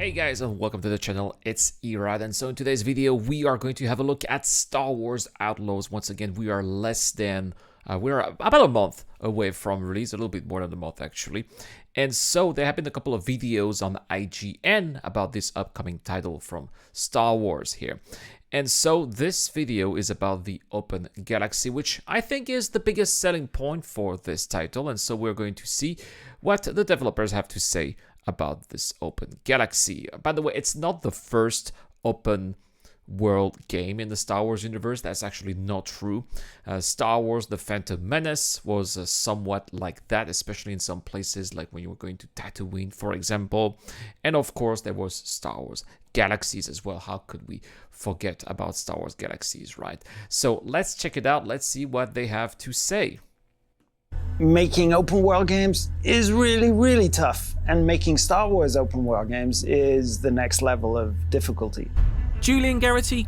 Hey guys, and welcome to the channel. It's Erad, and so in today's video we are going to have a look at Star Wars Outlaws. Once again, we are we're about a month away from release, a little bit more than a month actually. And so there have been a couple of videos on IGN about this upcoming title from Star Wars here. And so this video is about the open galaxy, which I think is the biggest selling point for this title. And so we're going to see what the developers have to say about this open galaxy. By the way, it's not the first open world game in the Star Wars universe. That's actually not true. Star Wars The Phantom Menace was somewhat like that, especially in some places like when you were going to Tatooine, for example. And of course there was Star Wars Galaxies as well. How could we forget about Star Wars Galaxies, right? So let's check it out. Let's see what they have to say. Making open world games is really tough, and making Star Wars open world games is the next level of difficulty. Julian Garrity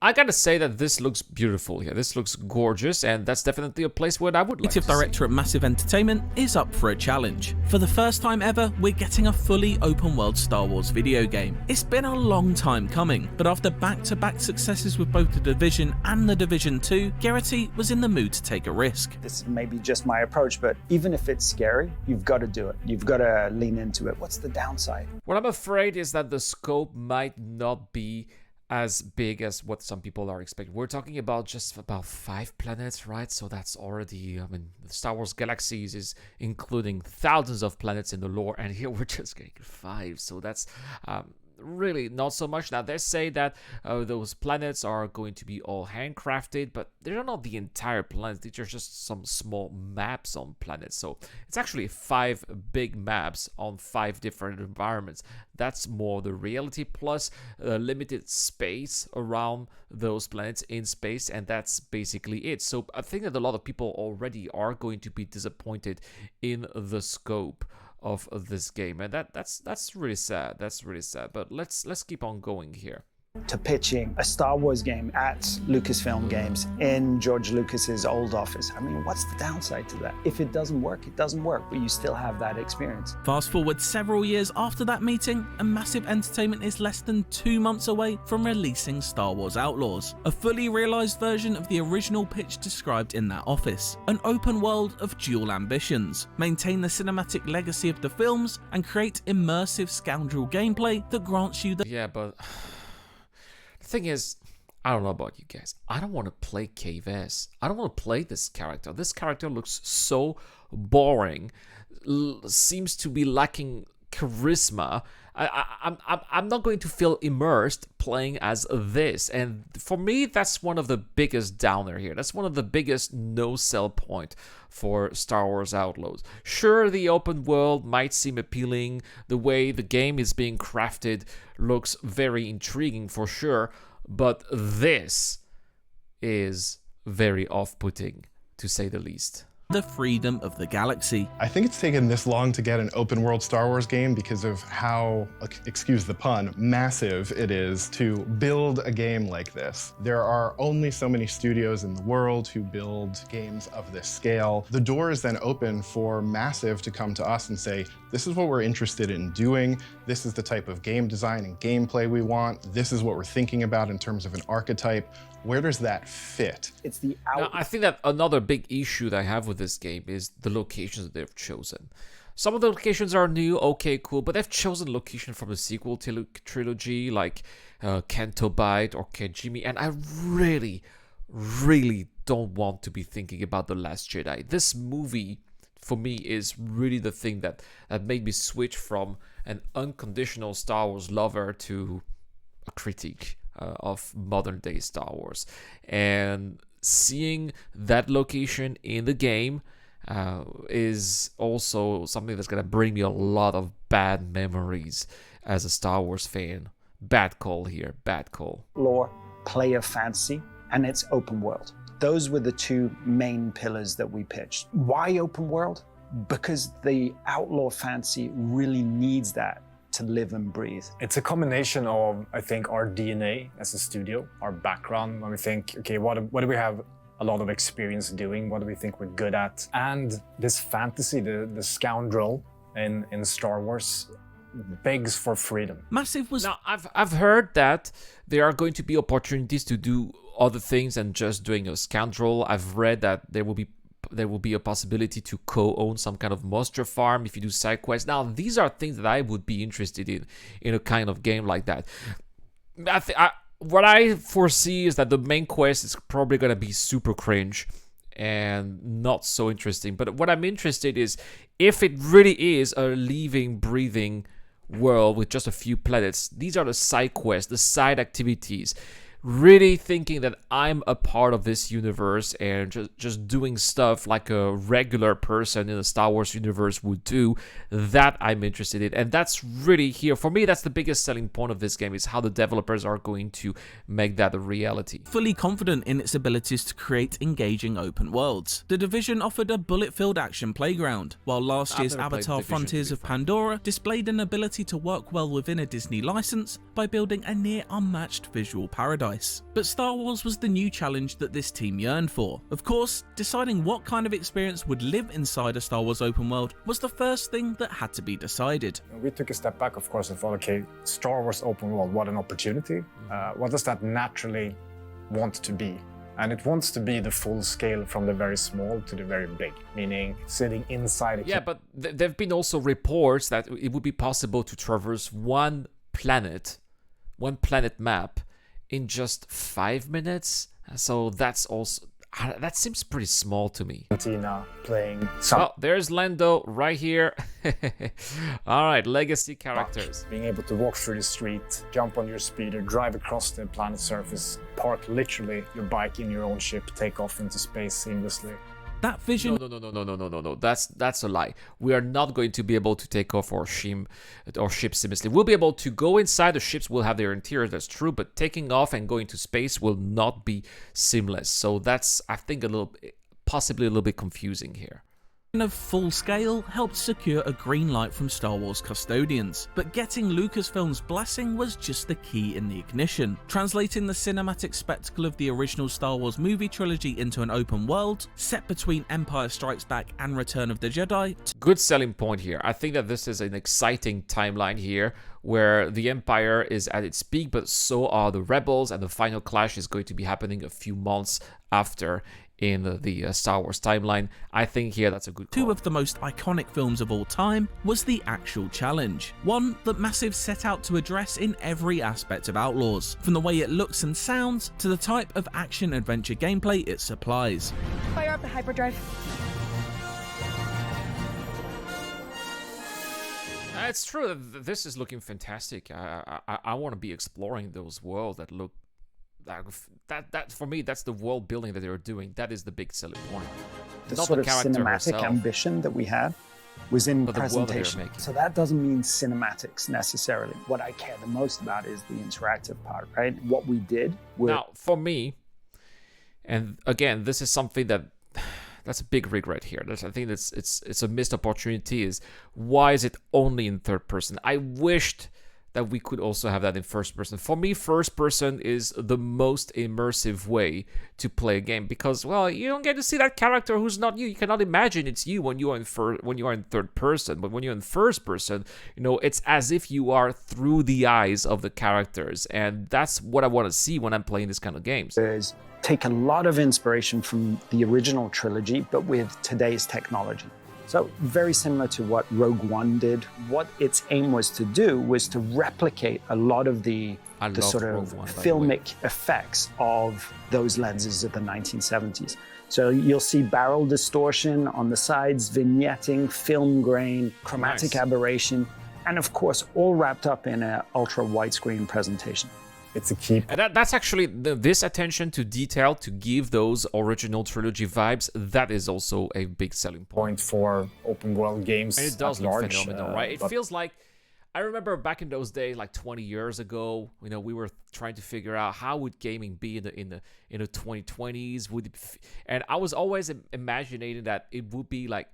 I gotta say that this looks beautiful here. This looks gorgeous, and that's definitely a place where I would like to creative director at Massive Entertainment, is up for a challenge. For the first time ever, we're getting a fully open world Star Wars video game. It's been a long time coming, but after back-to-back successes with both The Division and The Division 2, Garrity was in the mood to take a risk. This may be just my approach, but even if it's scary, you've got to do it. You've got to lean into it. What's the downside? What I'm afraid is that the scope might not be as big as what some people are expecting. We're talking about just about 5 planets, right? So that's already, Star Wars Galaxies is including thousands of planets in the lore, and here we're just getting 5. So that's really not so much. Now they say that those planets are going to be all handcrafted, but they're not the entire planets. These are just some small maps on planets. So it's actually 5 big maps on 5 different environments. That's more the reality, plus limited space around those planets in space, and that's basically it. So I think that a lot of people already are going to be disappointed in the scope of this game, and that's really sad. That's really sad. But let's keep on going here. To pitching a Star Wars game at Lucasfilm Games in George Lucas's old office. I mean, what's the downside to that? If it doesn't work, it doesn't work, but you still have that experience. Fast forward several years after that meeting, and Massive Entertainment is less than 2 months away from releasing Star Wars Outlaws, a fully realized version of the original pitch described in that office. An open world of dual ambitions, maintain the cinematic legacy of the films, and create immersive scoundrel gameplay that grants you the— Yeah, but the thing is, I don't know about you guys. I don't want to play Cave S. I don't want to play this character. This character looks so boring. Seems to be lacking charisma. I'm not going to feel immersed playing as this, and for me that's one of the biggest downer here. That's one of the biggest no-sell point for Star Wars Outlaws. Sure, the open world might seem appealing, the way the game is being crafted looks very intriguing for sure, but this is very off-putting, to say the least. The freedom of the galaxy. I think it's taken this long to get an open world Star Wars game because of how, excuse the pun, massive it is to build a game like this. There are only so many studios in the world who build games of this scale. The door is then open for Massive to come to us and say, this is what we're interested in doing. This is the type of game design and gameplay we want. This is what we're thinking about in terms of an archetype. Where does that fit? It's the Now, I think that another big issue that I have with this game is the locations that they've chosen. Some of the locations are new, okay, cool, but they've chosen location from the sequel trilogy, like Canto Bight or Kejimi, and I really don't want to be thinking about The Last Jedi. This movie, for me, is really the thing that made me switch from an unconditional Star Wars lover to a critic of modern day Star Wars. And seeing that location in the game is also something that's going to bring me a lot of bad memories as a Star Wars fan. Bad call here, bad call. Lore, player fantasy, and it's open world. Those were the 2 main pillars that we pitched. Why open world? Because the outlaw fantasy really needs that to live and breathe. It's a combination of, I think, our DNA as a studio, our background, when we think, okay, what do we have a lot of experience doing? What do we think we're good at? And this fantasy, the scoundrel in Star Wars, begs for freedom. Massive was Now, I've heard that there are going to be opportunities to do other things than just doing a scoundrel. I've read that there will be a possibility to co-own some kind of monster farm if you do side quests. Now, these are things that I would be interested in a kind of game like that. What I foresee is that the main quest is probably going to be super cringe and not so interesting. But what I'm interested is if it really is a living, breathing world with just a few planets. These are the side quests, the side activities. Really thinking that I'm a part of this universe and just doing stuff like a regular person in the Star Wars universe would do, that I'm interested in. And that's really here. For me, that's the biggest selling point of this game, is how the developers are going to make that a reality. fully confident in its abilities to create engaging open worlds. The Division offered a bullet-filled action playground, while last year's never played Avatar Division, Frontiers to be of fair. Pandora displayed an ability to work well within a Disney license by building a near unmatched visual paradise. But Star Wars was the new challenge that this team yearned for. Of course, deciding what kind of experience would live inside a Star Wars open world was the first thing that had to be decided. We took a step back, of course, and thought, okay, Star Wars open world, what an opportunity. What does that naturally want to be? And it wants to be the full scale from the very small to the very big, meaning sitting inside a Yeah, but there have been also reports that it would be possible to traverse one planet map in just 5 minutes. So that's also, that seems pretty small to me. cantina playing some Oh, there's Lando right here. All right, legacy characters. being able to walk through the street, jump on your speeder, drive across the planet's surface, park literally your bike in your own ship, take off into space seamlessly. That vision No. That's a lie. We are not going to be able to take off our ship seamlessly. We'll be able to go inside. The ships will have their interior, that's true, but taking off and going to space will not be seamless. So that's, I think, possibly a little bit confusing here. of full scale helped secure a green light from Star Wars custodians, but getting Lucasfilm's blessing was just the key in the ignition. Translating the cinematic spectacle of the original Star Wars movie trilogy into an open world, set between Empire Strikes Back and Return of the Jedi. Good selling point here. I think that this is an exciting timeline here, where the Empire is at its peak, but so are the Rebels, and the final clash is going to be happening a few months after in the Star Wars timeline. I think here that's a good call. Two of the most iconic films of all time was the actual challenge, one that Massive set out to address in every aspect of Outlaws, from the way it looks and sounds to the type of action-adventure gameplay it supplies. Fire up the hyperdrive. It's true that this is looking fantastic. I want to be exploring those worlds that look that for me, that's the world building that they're doing. That is the big selling point. The Not sort the of character cinematic herself, ambition that we had was in but the world that they're presentation. making. So that doesn't mean cinematics necessarily. What I care the most about is the interactive part, right? What we did was Now, for me, and again, this is something that's a big regret here. I think it's a missed opportunity. Is why is it only in third person? I wished that we could also have that in first person. For me, first person is the most immersive way to play a game, because, well, you don't get to see that character who's not you. You cannot imagine it's you when you are in third person. But when you're in first person, you know, it's as if you are through the eyes of the characters, and that's what I want to see when I'm playing this kind of games. is take a lot of inspiration from the original trilogy, but with today's technology. So very similar to what Rogue One did. What its aim was to do was to replicate a lot of the love sort Rogue of One, by the way. filmic effects of those lenses of the 1970s. So you'll see barrel distortion on the sides, vignetting, film grain, chromatic Nice. aberration, and of course, all wrapped up in an ultra widescreen presentation. It's a key And that's actually this attention to detail to give those original trilogy vibes. That is also a big selling point. point for open world games And it does at look large. phenomenal, right? It but feels like, I remember back in those days, like 20 years ago, you know, we were trying to figure out how would gaming be in the 2020s. And I was always imagining that it would be like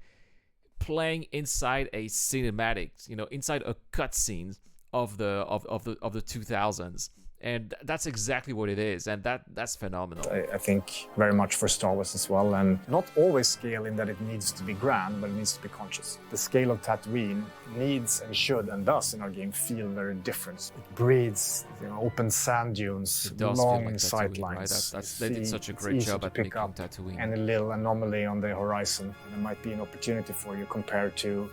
playing inside a cinematic, you know, inside a cutscene of the 2000s. And that's exactly what it is, and that's phenomenal. I think very much for Star Wars as well, and not always scale in that it needs to be grand, but it needs to be conscious. The scale of Tatooine needs and should and does in our game feel very different. It breeds, open sand dunes, long sight lines. Right? They did such a great job at making Tatooine. And a little anomaly on the horizon, and it might be an opportunity for you compared to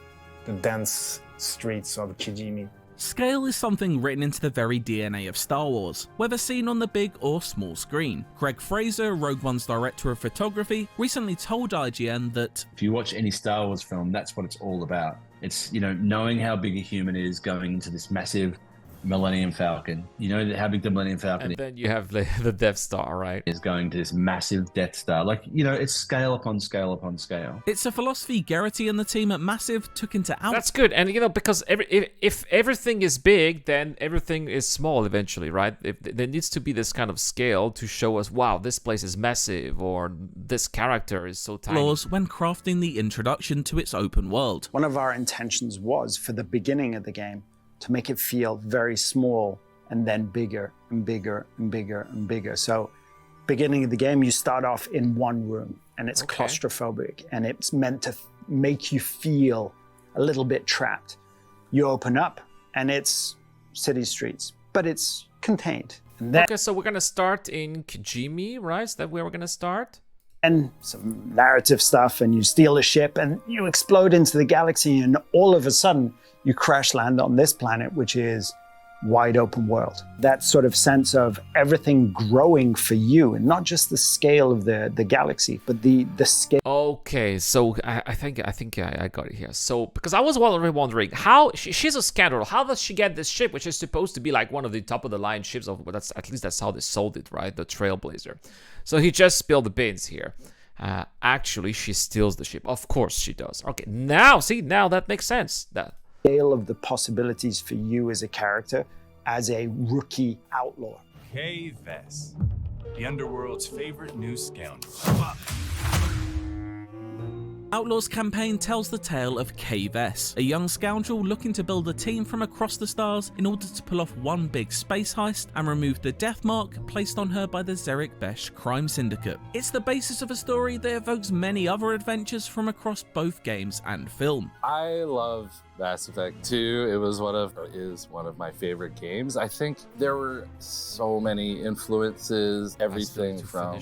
the dense streets of Kijimi. Scale is something written into the very DNA of Star Wars, whether seen on the big or small screen. Greg Fraser, Rogue One's director of photography, recently told IGN that if you watch any Star Wars film, that's what it's all about. It's, knowing how big a human is going into this massive Millennium Falcon. How big the Millennium Falcon is. And then you have the Death Star, right? Is going to this massive Death Star. It's scale upon scale upon scale. It's a philosophy Garrity and the team at Massive took into Outlaws. That's good. And, because if everything is big, then everything is small eventually, right? There needs to be this kind of scale to show us, wow, this place is massive, or this character is so tiny. Outlaws when crafting the introduction to its open world. One of our intentions was, for the beginning of the game, to make it feel very small and then bigger and bigger and bigger and bigger. So beginning of the game, you start off in one room and it's claustrophobic and it's meant to make you feel a little bit trapped. You open up and it's city streets, but it's contained. And then, okay, so we're gonna start in Kijimi, right? Is that where we're gonna start? And some narrative stuff, and you steal a ship and you explode into the galaxy, and all of a sudden you crash land on this planet, which is wide open world. That sort of sense of everything growing for you, and not just the scale of the galaxy, but the scale. Okay, so I think I got it here. So because I was wondering how she's a scoundrel. How does she get this ship, which is supposed to be like one of the top of the line ships? That's how they sold it, right? The Trailblazer. So he just spilled the beans here. Actually, she steals the ship. Of course she does. Okay, now that makes sense. That scale of the possibilities for you as a character, as a rookie outlaw. Kay Vess, the underworld's favorite new scoundrel. Outlaws campaign tells the tale of Kay Vess, a young scoundrel looking to build a team from across the stars in order to pull off one big space heist and remove the death mark placed on her by the Zerek Besh crime syndicate. It's the basis of a story that evokes many other adventures from across both games and film. I love Mass Effect 2. It was one of my favorite games. I think there were so many influences, everything from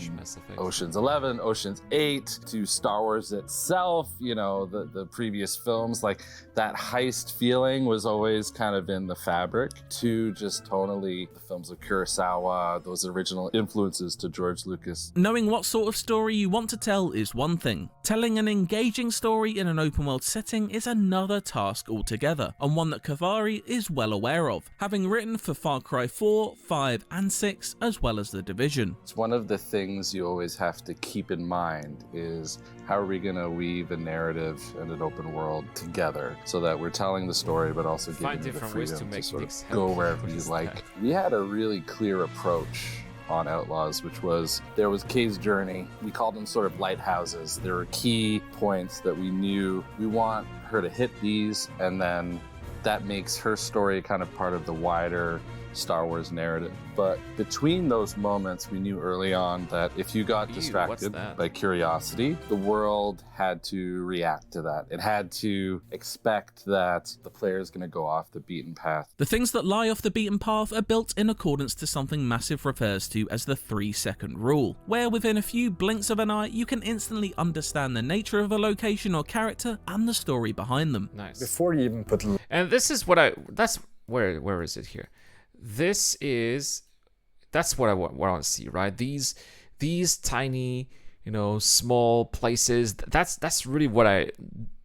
Ocean's 11, Ocean's 8 to Star Wars itself, the previous films. Like that heist feeling was always kind of in the fabric, to just tonally the films of Kurosawa, those original influences to George Lucas. Knowing what sort of story you want to tell is one thing. Telling an engaging story in an open world setting is another task altogether, and one that Kavari is well aware of, having written for Far Cry 4, 5 and 6, as well as The Division. It's one of the things you always have to keep in mind is how are we going to weave a narrative and an open world together so that we're telling the story but also giving you the freedom to sort of go wherever you like. We had a really clear approach on Outlaws, which was, there was Kay's journey. We called them sort of lighthouses. There were key points that we knew we want her to hit these, and then that makes her story kind of part of the wider Star Wars narrative. But between those moments, we knew early on that if you got distracted by curiosity, the world had to react to that. It had to expect that the player is going to go off the beaten path. The things that lie off the beaten path are built in accordance to something Massive refers to as the 3-second rule, where within a few blinks of an eye, you can instantly understand the nature of a location or character and the story behind them. Nice. Before you even put... And this is where is it here? That's what I want to see, right? These tiny, small places. That's really what I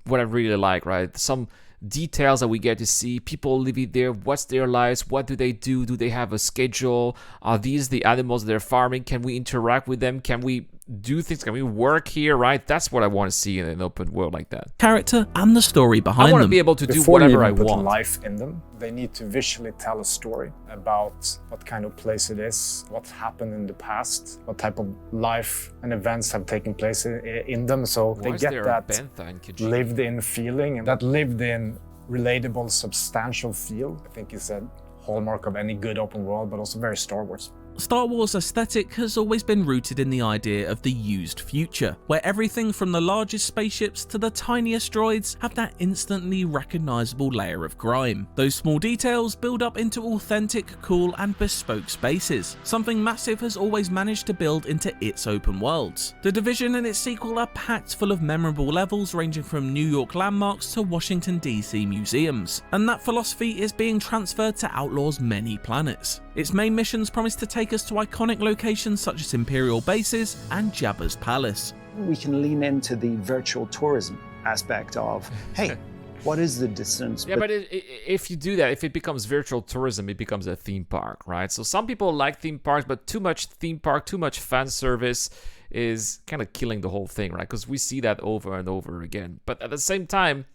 really like, right? Some details that we get to see, people living there, what's their lives, what do? Do they have a schedule? Are these the animals they're farming? Can we interact with them? Can we do things? Can we work here, right? That's what I want to see in an open world like that. Character and the story behind them. I want to be able to do Before whatever I put want. Life in them, they need to visually tell a story about what kind of place it is, what happened in the past, what type of life and events have taken place in them. So they get that lived-in feeling, and that lived-in, relatable, substantial feel, I think is a hallmark of any good open world, but also very Star Wars. Star Wars aesthetic has always been rooted in the idea of the used future, where everything from the largest spaceships to the tiniest droids have that instantly recognisable layer of grime. Those small details build up into authentic, cool and bespoke spaces, something Massive has always managed to build into its open worlds. The Division and its sequel are packed full of memorable levels ranging from New York landmarks to Washington DC museums, and that philosophy is being transferred to Outlaws' many planets. Its main missions promise to take us to iconic locations such as Imperial bases and Jabba's palace. We can lean into the virtual tourism aspect of, hey, what is the distance? Yeah, but if you do that, if it becomes virtual tourism, it becomes a theme park, right? So some people like theme parks, but too much theme park, too much fan service is kind of killing the whole thing, right? Because we see that over and over again. But at the same time,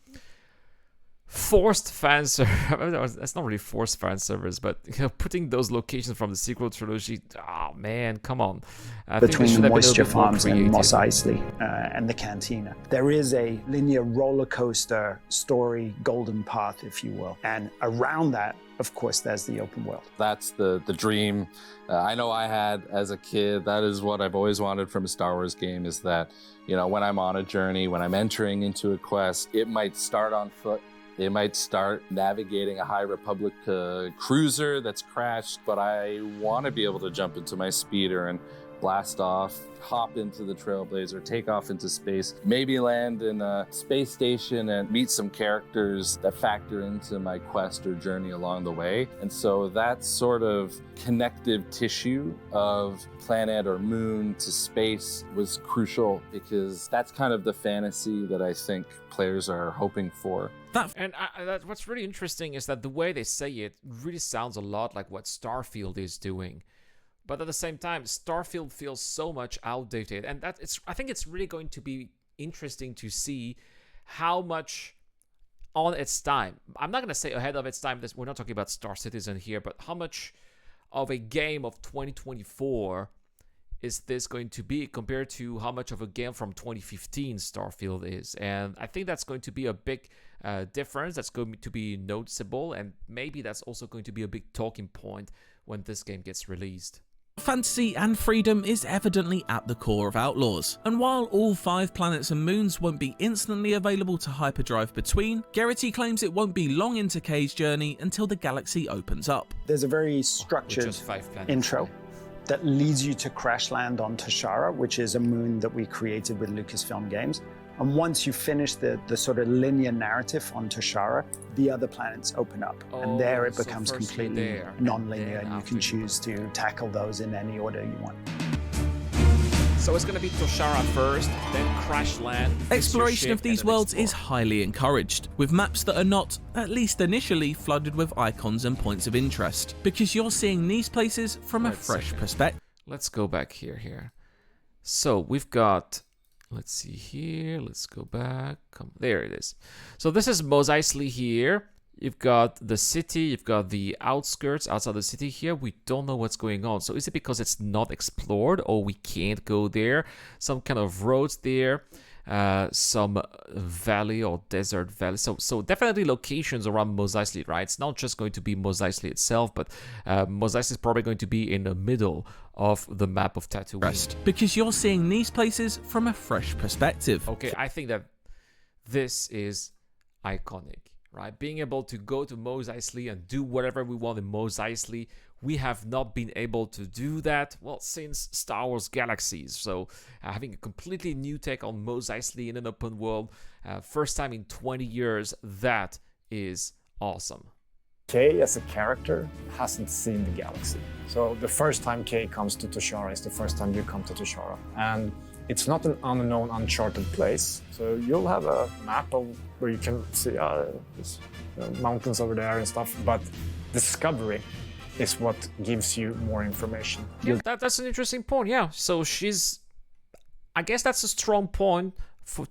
forced fan service, that's not really forced fan service, but putting those locations from the sequel trilogy, oh man, come on. Between the moisture farms and Mos Eisley and the cantina, there is a linear roller coaster story golden path, if you will, and around that, of course, there's the open world. That's the dream I know I had as a kid. That is what I've always wanted from a Star Wars game, is that, you know, when I'm on a journey, when I'm entering into a quest, it might start on foot. They might start navigating a High Republic cruiser that's crashed, but I want to be able to jump into my speeder and blast off, hop into the Trailblazer, take off into space, maybe land in a space station and meet some characters that factor into my quest or journey along the way. And so that sort of connective tissue of planet or moon to space was crucial, because that's kind of the fantasy that I think players are hoping for. What's really interesting is that the way they say it really sounds a lot like what Starfield is doing. But at the same time, Starfield feels so much outdated, and I think it's really going to be interesting to see how much on its time. I'm not going to say ahead of its time. We're not talking about Star Citizen here, but how much of a game of 2024 is this going to be compared to how much of a game from 2015 Starfield is? And I think that's going to be a big difference. That's going to be noticeable, and maybe that's also going to be a big talking point when this game gets released. Fantasy and freedom is evidently at the core of Outlaws, and while all 5 planets and moons won't be instantly available to hyperdrive between, Garrity claims it won't be long into Kay's journey until the galaxy opens up. There's a very structured intro that leads you to crash land on Toshara, which is a moon that we created with Lucasfilm Games. And once you finish the sort of linear narrative on Toshara, the other planets open up. And there it becomes completely non-linear, and you can choose to tackle those in any order you want. So it's going to be Toshara first, then crash land. Exploration of these worlds is highly encouraged, with maps that are not, at least initially, flooded with icons and points of interest, because you're seeing these places from a fresh perspective. Let's go back here. So we've got... Let's see here. Let's go back. There it is. So this is Mos Eisley here. You've got the city. You've got the outskirts outside the city here. We don't know what's going on. So is it because it's not explored, or we can't go there? Some kind of roads there. Some valley or desert valley. So definitely locations around Mos Eisley, right? It's not just going to be Mos Eisley itself, but Mos Eisley is probably going to be in the middle of the map of Tatooine. Because you're seeing these places from a fresh perspective. Okay, I think that this is iconic, right? Being able to go to Mos Eisley and do whatever we want in Mos Eisley. We have not been able to do that, well, since Star Wars Galaxies. So having a completely new take on Mos Eisley in an open world, first time in 20 years, that is awesome. Kay as a character hasn't seen the galaxy. So the first time Kay comes to Toshara is the first time you come to Toshara. And it's not an unknown, uncharted place. So you'll have a map of where you can see there's, mountains over there and stuff, but discovery is what gives you more information. Yeah, that's an interesting point, yeah. So I guess that's a strong point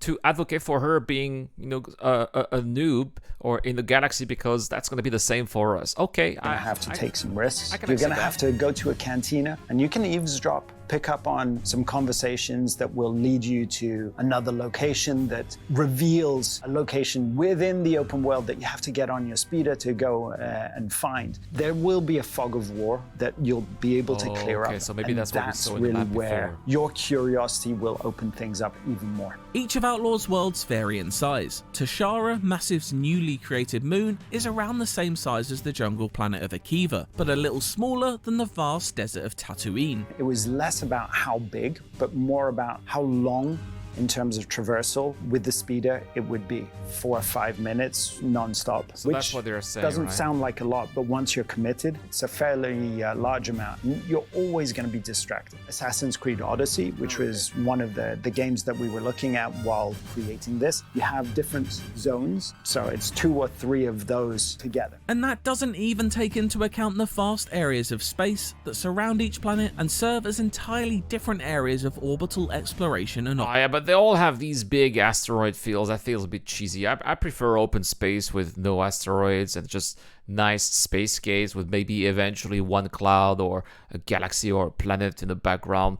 to advocate for her being, a noob or in the galaxy, because that's going to be the same for us. Okay, I have to take some risks. You're going to have to go to a cantina, and you can eavesdrop pick up on some conversations that will lead you to another location that reveals a location within the open world that you have to get on your speeder to go and find. There will be a fog of war that you'll be able to clear up. So maybe that's what we saw in the really map where before. your curiosity will open things up even more. Each of Outlaws' worlds vary in size. Tashara, Massive's newly created moon, is around the same size as the jungle planet of Akiva, but a little smaller than the vast desert of Tatooine. It was less about how big, but more about how long in terms of traversal. With the speeder, it would be 4 or 5 minutes non-stop, So which that's what they're saying, doesn't right? sound like a lot, but once you're committed, it's a fairly large amount. You're always going to be distracted. Assassin's Creed Odyssey, which was one of the games that we were looking at while creating this, you have different zones, so it's 2 or 3 of those together. And that doesn't even take into account the vast areas of space that surround each planet and serve as entirely different areas of orbital exploration and Oh yeah, but they all have these big asteroid fields. That feels a bit cheesy. I prefer open space with no asteroids and just nice spacescapes with maybe eventually one cloud or a galaxy or a planet in the background.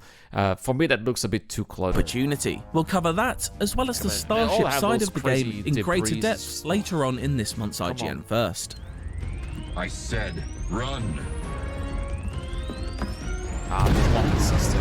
For me, that looks a bit too cluttered. opportunity. We'll cover that, as well as the They all starship have side those of the crazy game in greater debris. depth later on in this month's on. IGN First. I said, run. This one system.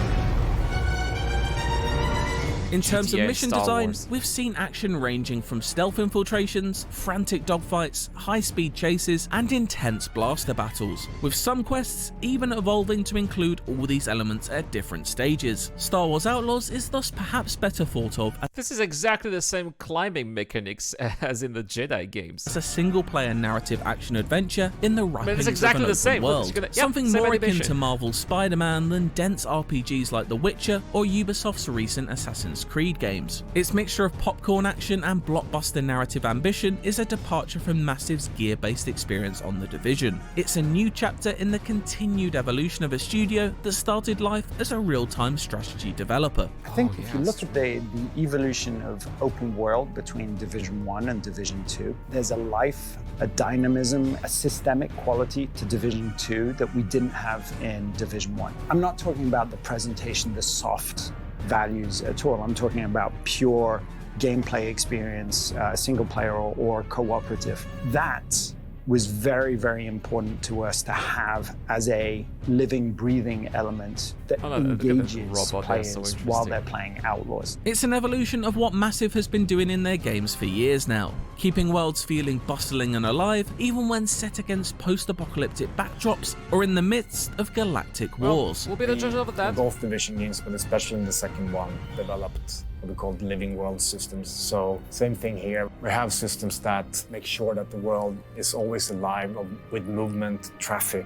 In terms of GTA, mission Star design, Wars. we've seen action ranging from stealth infiltrations, frantic dogfights, high-speed chases, and intense blaster battles, with some quests even evolving to include all these elements at different stages. Star Wars Outlaws is thus perhaps better thought of This is exactly the same climbing mechanics as in the Jedi games. as a single-player narrative action-adventure in the wrappings exactly of the an same. open Look, it's world. gonna- yep, Something same more akin animation. to Marvel's Spider-Man than dense RPGs like The Witcher or Ubisoft's recent Assassin's Creed games. Its mixture of popcorn action and blockbuster narrative ambition is a departure from Massive's gear-based experience on The Division. It's a new chapter in the continued evolution of a studio that started life as a real-time strategy developer. I think if you look at the evolution of open world between Division 1 and Division 2, there's a life, a dynamism, a systemic quality to Division 2 that we didn't have in Division 1. I'm not talking about the presentation, the soft values at all. I'm talking about pure gameplay experience, single player or cooperative. That was very, very important to us to have as a living, breathing element that Oh, no, look at the engages robot, that's so players while interesting. they're playing Outlaws. It's an evolution of what Massive has been doing in their games for years now, keeping worlds feeling bustling and alive even when set against post-apocalyptic backdrops or in the midst of galactic wars. We'll be the judge of that. Both Division games, but especially in the second one, developed what we call living world systems. So same thing here. We have systems that make sure that the world is always alive with movement, traffic.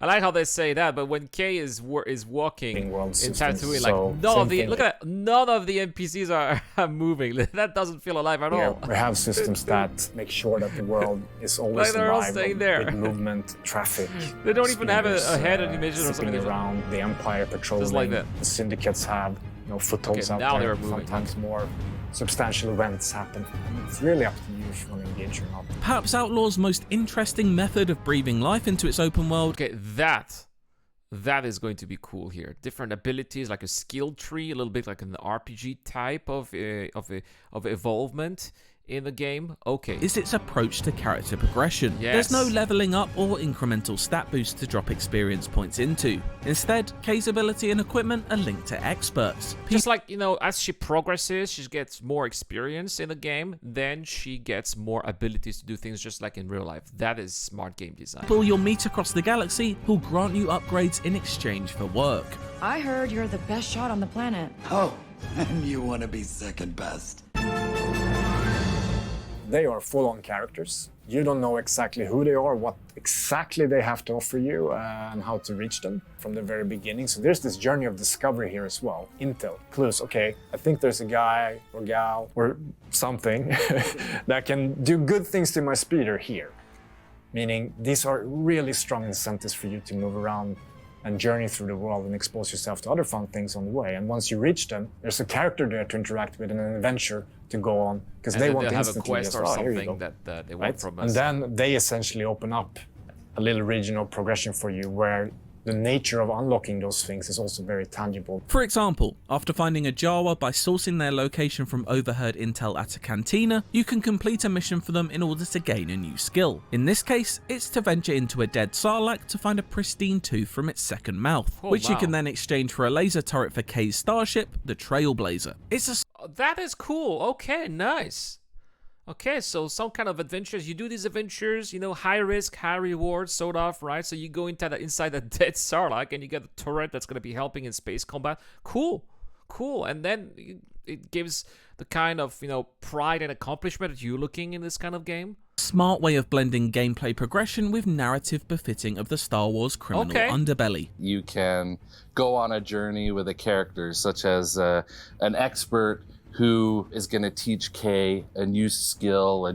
I like how they say that, but when Kay is walking World in systems, Tatooine, so like none same of the thing. look at that, none of the NPCs are moving. That doesn't feel alive at Here, all. we have systems that make sure that the world is always they're all alive staying there. with movement, traffic. They don't even have a speeders, head animation or zipping something. around, the Empire patrolling. Just like that. The syndicates have footholds Okay, out now there. they're moving. Sometimes more substantial events happen. It's really up to you if you want to engage or not. Perhaps Outlaw's most interesting method of breathing life into its open world Okay, that is going to be cool here. Different abilities, like a skill tree, a little bit like an RPG type of evolvement in the game. Okay. is its approach to character progression. There's no Yes. leveling up or incremental stat boosts to drop experience points into. Instead, Kay's ability and equipment are linked to experts. Just like, as she progresses, she gets more experience in the game, then she gets more abilities to do things just like in real life. That is smart game design. People you'll meet across the galaxy who'll grant you upgrades in exchange for work. I heard you're the best shot on the planet. Oh, and you want to be second best. They are full-on characters. You don't know exactly who they are, what exactly they have to offer you, and how to reach them from the very beginning. So there's this journey of discovery here as well. Intel, clues. Okay, I think there's a guy or gal or something that can do good things to my speeder here. Meaning these are really strong incentives for you to move around and journey through the world and expose yourself to other fun things on the way. And once you reach them, there's a character there to interact with and an adventure to go on, because And they then want they'll have a instantly quest as or well. Here you something go. that they want Right? from And us. then they essentially open up a little regional progression for you where the nature of unlocking those things is also very tangible. For example, after finding a Jawa by sourcing their location from overheard intel at a cantina, you can complete a mission for them in order to gain a new skill. In this case, it's to venture into a dead Sarlacc to find a pristine tooth from its second mouth, which you can then exchange for a laser turret for Kay's starship, the Trailblazer. That is cool. Okay, nice. Okay, so some kind of adventures. You do these adventures, you know, high risk, high reward, sort of, right? So you go inside a dead Sarlacc and you get a turret that's going to be helping in space combat. Cool, cool. And then it gives the kind of, you know, pride and accomplishment that you're looking in this kind of game. Smart way of blending gameplay progression with narrative befitting of the Star Wars criminal underbelly. You can go on a journey with a character such as an expert who is going to teach Kay a new skill,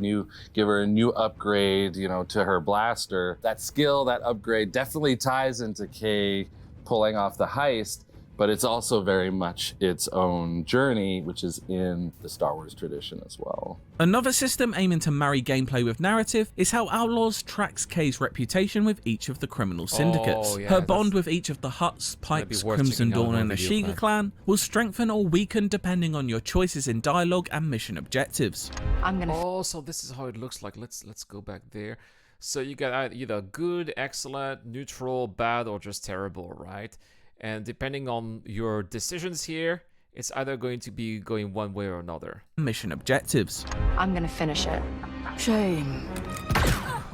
give her a new upgrade, you know, to her blaster. That skill, that upgrade definitely ties into Kay pulling off the heist, but it's also very much its own journey, which is in the Star Wars tradition as well. Another system aiming to marry gameplay with narrative is how Outlaws tracks Kay's reputation with each of the criminal syndicates. Her bond with each of the Hutts, Pikes, Crimson Dawn and Ashiga clan will strengthen or weaken depending on your choices in dialogue and mission objectives. Oh, so this is how it looks like. Let's go back there. So you got either good, excellent, neutral, bad, or just terrible, right? And depending on your decisions here, it's either going to be going one way or another. Mission objectives. I'm gonna finish it. Shame.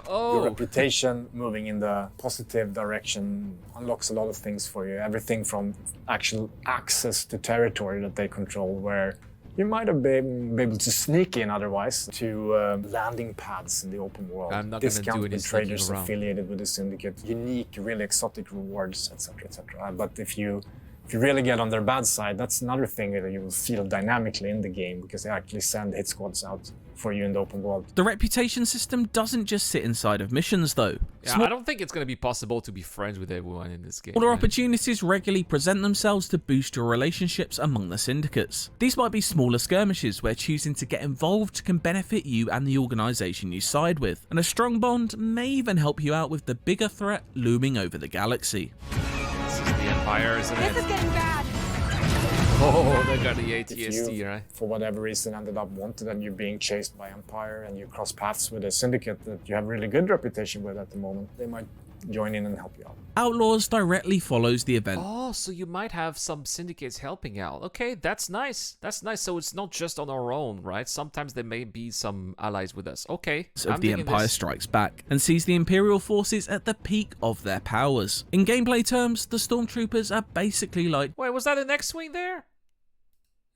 Your reputation moving in the positive direction unlocks a lot of things for you. Everything from actual access to territory that they control, where you might have been able to sneak in otherwise, to landing pads in the open world, discount with traders affiliated with the syndicate, unique, really exotic rewards, etc., etc. But if you really get on their bad side, that's another thing that you will feel dynamically in the game, because they actually send hit squads out for you in the open world. The reputation system doesn't just sit inside of missions though. Yeah, I don't think it's going to be possible to be friends with everyone in this game. Smaller opportunities regularly present themselves to boost your relationships among the syndicates. These might be smaller skirmishes where choosing to get involved can benefit you and the organization you side with, and a strong bond may even help you out with the bigger threat looming over the galaxy. This is the Empire, isn't it? This is getting bad. Oh, they got the ATST, if you, right? for whatever reason, ended up wanted and you're being chased by Empire and you cross paths with a syndicate that you have really good reputation with at the moment, they might join in and help you out. Outlaws directly follows the event. Oh, so you might have some syndicates helping out. Okay, that's nice. That's nice. So it's not just on our own, right? Sometimes there may be some allies with us. Okay. Of the Empire Strikes Back and sees the Imperial forces at the peak of their powers. In gameplay terms, the Stormtroopers are basically like... Wait, was that an X-Wing there?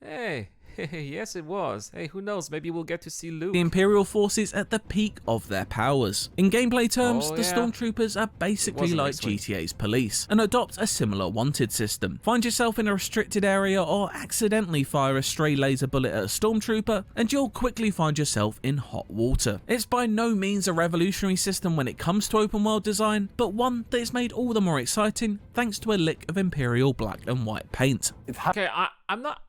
Hey. Yes, it was. Hey, who knows? Maybe we'll get to see Luke. The Imperial forces at the peak of their powers. In gameplay terms, the Stormtroopers are basically like GTA's police and adopt a similar wanted system. Find yourself in a restricted area or accidentally fire a stray laser bullet at a Stormtrooper and you'll quickly find yourself in hot water. It's by no means a revolutionary system when it comes to open world design, but one that is made all the more exciting thanks to a lick of Imperial black and white paint. Okay, I'm not...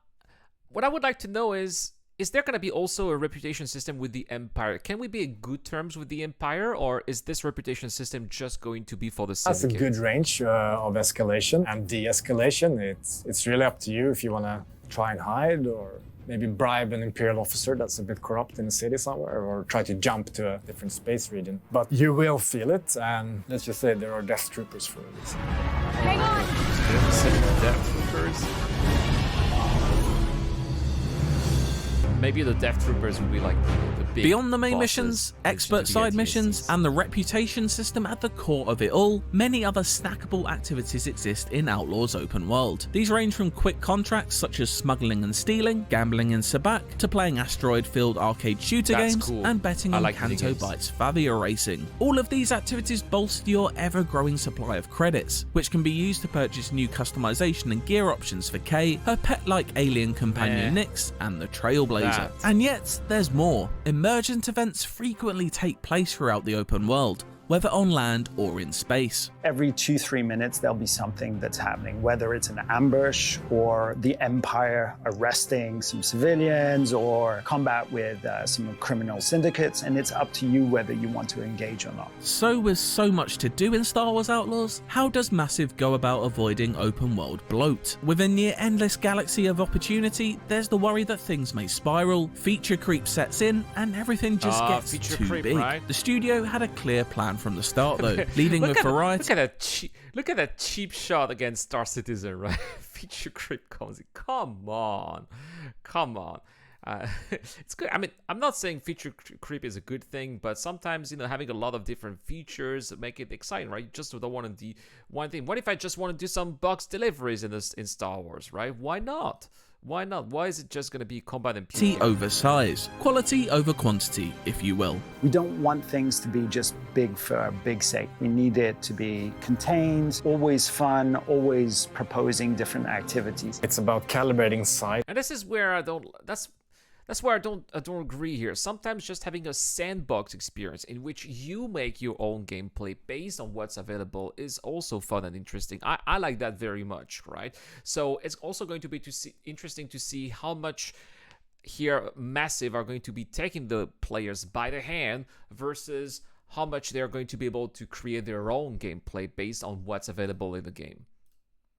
What I would like to know is there going to be also a reputation system with the Empire? Can we be in good terms with the Empire, or is this reputation system just going to be for the syndicate? That's a good range of escalation and de-escalation. It's really up to you if you want to try and hide, or maybe bribe an Imperial officer that's a bit corrupt in a city somewhere, or try to jump to a different space region. But you will feel it, and let's just say there are Death Troopers for a reason. Hang on! Death Troopers. Maybe the Death Troopers would be like the big Beyond the main bosses, missions, expert side missions, and the reputation system at the core of it all, many other snackable activities exist in Outlaws open world. These range from quick contracts such as smuggling and stealing, gambling in Sabak, to playing asteroid-filled arcade shooter games, and betting on Canto Bight's Favia racing. All of these activities bolster your ever-growing supply of credits, which can be used to purchase new customization and gear options for Kay, her pet-like alien companion Nyx, and the Trailblazer. And yet, there's more. Emergent events frequently take place throughout the open world. whether on land or in space. Every 2-3 minutes, there'll be something that's happening, whether it's an ambush or the Empire arresting some civilians or combat with some criminal syndicates, and it's up to you whether you want to engage or not. So with so much to do in Star Wars Outlaws, how does Massive go about avoiding open world bloat? With a near endless galaxy of opportunity, there's the worry that things may spiral, feature creep sets in, and everything just gets too big. Right? The studio had a clear plan from the start though, leading with variety. Look at that cheap shot against Star Citizen, right? Feature creep comes in. Come on. It's good. I mean, I'm not saying feature creep is a good thing, but sometimes, you know, having a lot of different features make it exciting, right? You just don't want to do one thing. What if I just want to do some box deliveries in Star Wars, right? Why not? Why not? Why is it just going to be combat and quality over size, quality over quantity, if you will? We don't want things to be just big for big sake. We need it to be contained, always fun, always proposing different activities. It's about calibrating size. And this is where that's where I don't agree here. Sometimes just having a sandbox experience in which you make your own gameplay based on what's available is also fun and interesting. I like that very much, right? So it's also going to be interesting to see how much here Massive are going to be taking the players by the hand versus how much they're going to be able to create their own gameplay based on what's available in the game.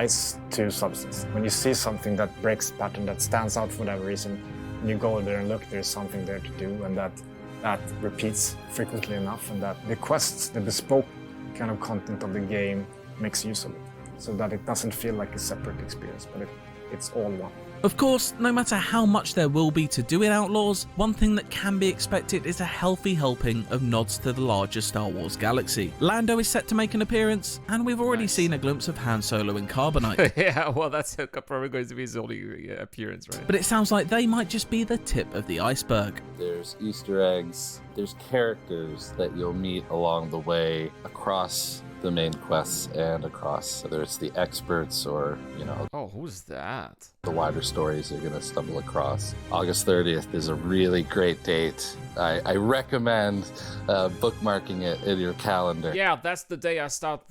Size to substance. When you see something that breaks pattern, that stands out for whatever reason, and you go there and look, there's something there to do, and that repeats frequently enough, and that the quests, the bespoke kind of content of the game makes use of it, so that it doesn't feel like a separate experience, but it's all one. Of course, no matter how much there will be to do in Outlaws, one thing that can be expected is a healthy helping of nods to the larger Star Wars galaxy. Lando is set to make an appearance, and we've already seen a glimpse of Han Solo in Carbonite. Yeah, well, that's probably going to be his only appearance, right? But it sounds like they might just be the tip of the iceberg. There's Easter eggs, there's characters that you'll meet along the way across the main quests and across, whether it's the experts or, you know... Oh, who's that? The wider stories you're going to stumble across. August 30th is a really great date. I recommend bookmarking it in your calendar. Yeah, that's the day I start.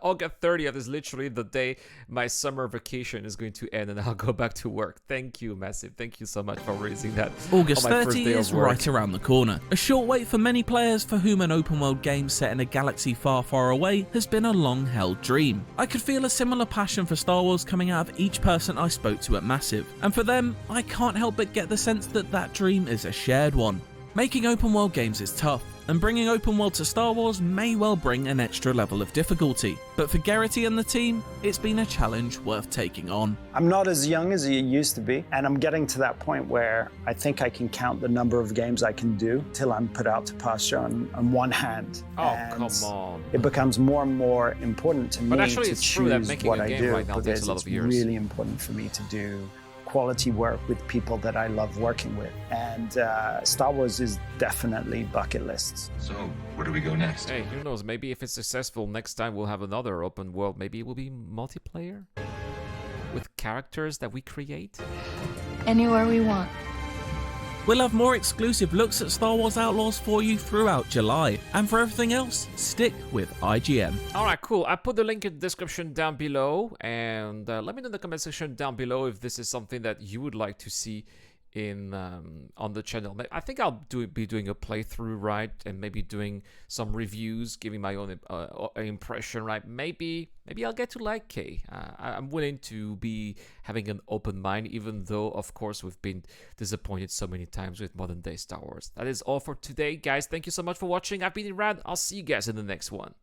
August 30th is literally the day my summer vacation is going to end and I'll go back to work. Thank you, Massive. Thank you so much for raising that. August 30 is right around the corner. A short wait for many players for whom an open world game set in a galaxy far, far away has been a long-held dream. I could feel a similar passion for Star Wars coming out of each person I spoke to at Massive. And for them, I can't help but get the sense that that dream is a shared one. Making open world games is tough, and bringing open world to Star Wars may well bring an extra level of difficulty. But for Garrity and the team, it's been a challenge worth taking on. I'm not as young as I used to be, and I'm getting to that point where I think I can count the number of games I can do till I'm put out to pasture on one hand. Oh, and come on. It becomes more and more important to me actually, to it's true that choose making what a I game do, right now takes a lot of years. It's really important for me to do quality work with people that I love working with. And Star Wars is definitely bucket lists. So, where do we go next? Hey, who knows? Maybe if it's successful, next time we'll have another open world. Maybe it will be multiplayer with characters that we create. Anywhere we want. We'll have more exclusive looks at Star Wars Outlaws for you throughout July. And for everything else, stick with IGN. Alright, cool. I put the link in the description down below. And let me know in the comment section down below if this is something that you would like to see in on the channel. I think I'll be doing a playthrough, right, and maybe doing some reviews, giving my own impression, right. Maybe I'll get to like K. I'm willing to be having an open mind, even though of course we've been disappointed so many times with modern day Star Wars. That is all for today, guys. Thank you so much for watching. I've been Irad. I'll see you guys in the next one.